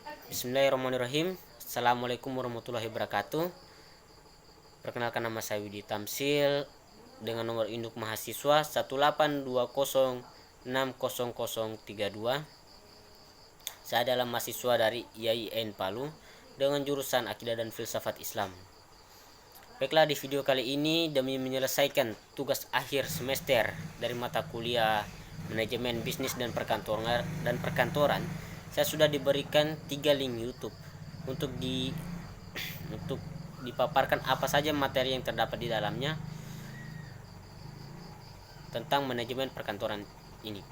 Bismillahirrahmanirrahim. Assalamualaikum warahmatullahi wabarakatuh. Perkenalkan, nama saya Widi Tamsil dengan nomor induk mahasiswa 182060032. Saya adalah mahasiswa dari IAIN Palu dengan jurusan Akidah dan Filsafat Islam. Baiklah, di video kali ini demi menyelesaikan tugas akhir semester dari mata kuliah Manajemen Bisnis dan Perkantoran, saya sudah diberikan 3 link YouTube untuk dipaparkan apa saja materi yang terdapat di dalamnya tentang manajemen perkantoran ini.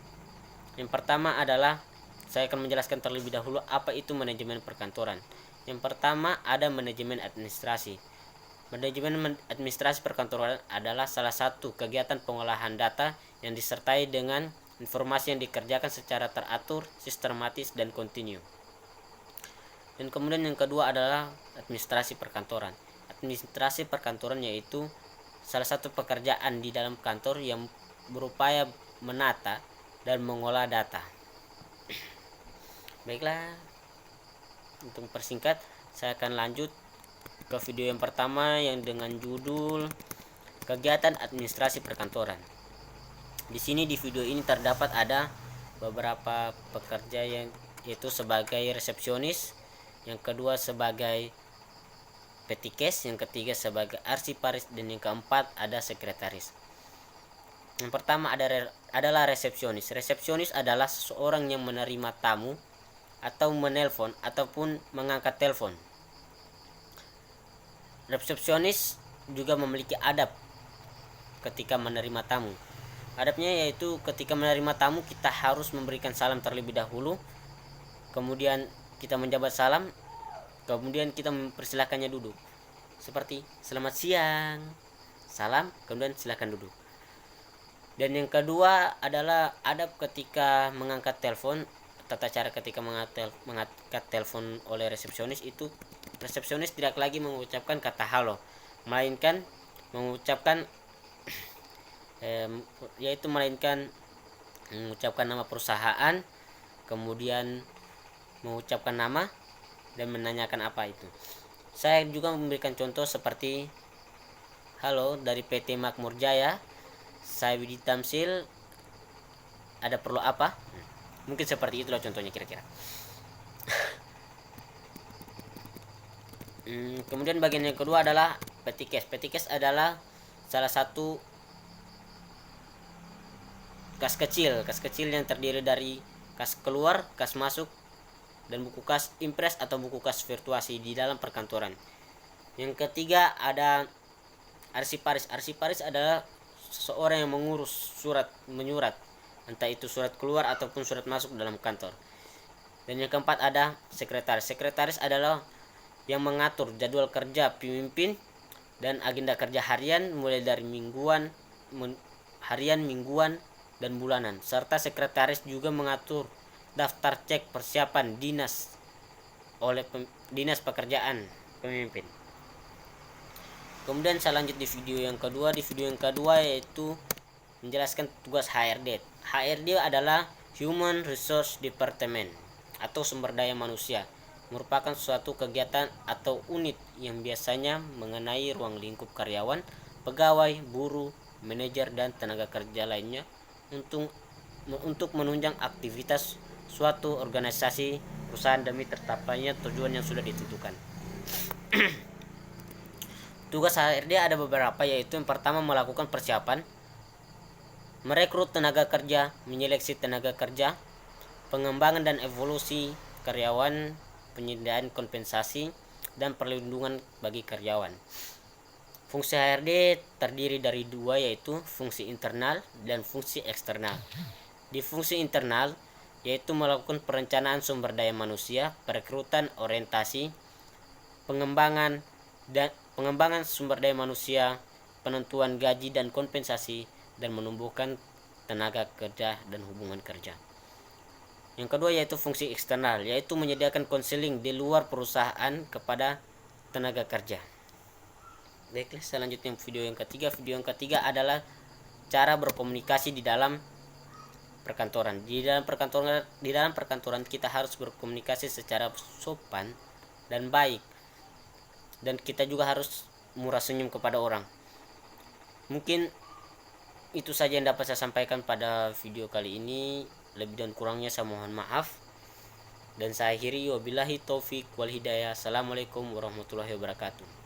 Yang pertama adalah saya akan menjelaskan terlebih dahulu apa itu manajemen perkantoran. Yang pertama ada manajemen administrasi. Manajemen administrasi perkantoran adalah salah satu kegiatan pengolahan data yang disertai dengan informasi yang dikerjakan secara teratur, sistematis, dan kontinu. Dan kemudian yang kedua adalah administrasi perkantoran. Administrasi perkantoran yaitu salah satu pekerjaan di dalam kantor yang berupaya menata dan mengolah data. Baiklah, untuk mempersingkat, saya akan lanjut ke video yang pertama yang dengan judul kegiatan administrasi perkantoran. Di sini di video ini terdapat ada beberapa pekerja yang yaitu sebagai resepsionis, yang kedua sebagai petikes, yang ketiga sebagai arsiparis, dan yang keempat ada sekretaris. Yang pertama adalah resepsionis. Resepsionis adalah seseorang yang menerima tamu atau menelpon ataupun mengangkat telepon. Resepsionis juga memiliki adab ketika menerima tamu. Adabnya yaitu ketika menerima tamu kita harus memberikan salam terlebih dahulu, kemudian kita menjabat salam, kemudian kita mempersilahkannya duduk. Seperti selamat siang, salam, kemudian silakan duduk. Dan yang kedua adalah adab ketika mengangkat telepon. Tata cara ketika mengangkat telepon oleh resepsionis itu, resepsionis tidak lagi mengucapkan kata halo, melainkan mengucapkan mengucapkan nama perusahaan, kemudian mengucapkan nama dan menanyakan apa itu. Saya juga memberikan contoh seperti halo, dari PT Makmur Jaya, saya Widi Tamsil, ada perlu apa? Mungkin seperti itulah contohnya kira-kira. Kemudian bagian yang kedua adalah petikes. Petikes adalah salah satu kas kecil yang terdiri dari kas keluar, kas masuk, dan buku kas impres atau buku kas virtuasi di dalam perkantoran. Yang ketiga ada arsiparis. Arsiparis adalah seseorang yang mengurus menyurat, entah itu surat keluar ataupun surat masuk dalam kantor. Dan yang keempat ada sekretaris. Sekretaris adalah yang mengatur jadwal kerja pemimpin dan agenda kerja harian mulai dari harian, mingguan, dan bulanan. Serta sekretaris juga mengatur daftar cek persiapan dinas oleh dinas pekerjaan pemimpin. Kemudian saya lanjut di video yang kedua. Di video yang kedua yaitu menjelaskan tugas HRD. HRD adalah Human Resource Department atau sumber daya manusia. Merupakan suatu kegiatan atau unit yang biasanya mengenai ruang lingkup karyawan, pegawai, buruh, manajer, dan tenaga kerja lainnya untuk menunjang aktivitas suatu organisasi perusahaan demi tercapainya tujuan yang sudah ditentukan. Tugas HRD ada beberapa, yaitu yang pertama melakukan persiapan, merekrut tenaga kerja, menyeleksi tenaga kerja, pengembangan dan evolusi karyawan, penyediaan kompensasi, dan perlindungan bagi karyawan. Fungsi HRD terdiri dari dua, yaitu fungsi internal dan fungsi eksternal. Di fungsi internal yaitu melakukan perencanaan sumber daya manusia, perekrutan, orientasi, pengembangan sumber daya manusia, penentuan gaji dan kompensasi, dan menumbuhkan tenaga kerja dan hubungan kerja. Yang kedua yaitu fungsi eksternal, yaitu menyediakan konseling di luar perusahaan kepada tenaga kerja. Baiklah, selanjutnya video yang ketiga. Video yang ketiga adalah cara berkomunikasi di dalam perkantoran. Di dalam perkantoran kita harus berkomunikasi secara sopan dan baik, dan kita juga harus murah senyum kepada orang. Mungkin itu saja yang dapat saya sampaikan pada video kali ini. Lebih dan kurangnya saya mohon maaf, dan saya akhiri wabillahi taufik wal hidayah. Assalamualaikum warahmatullahi wabarakatuh.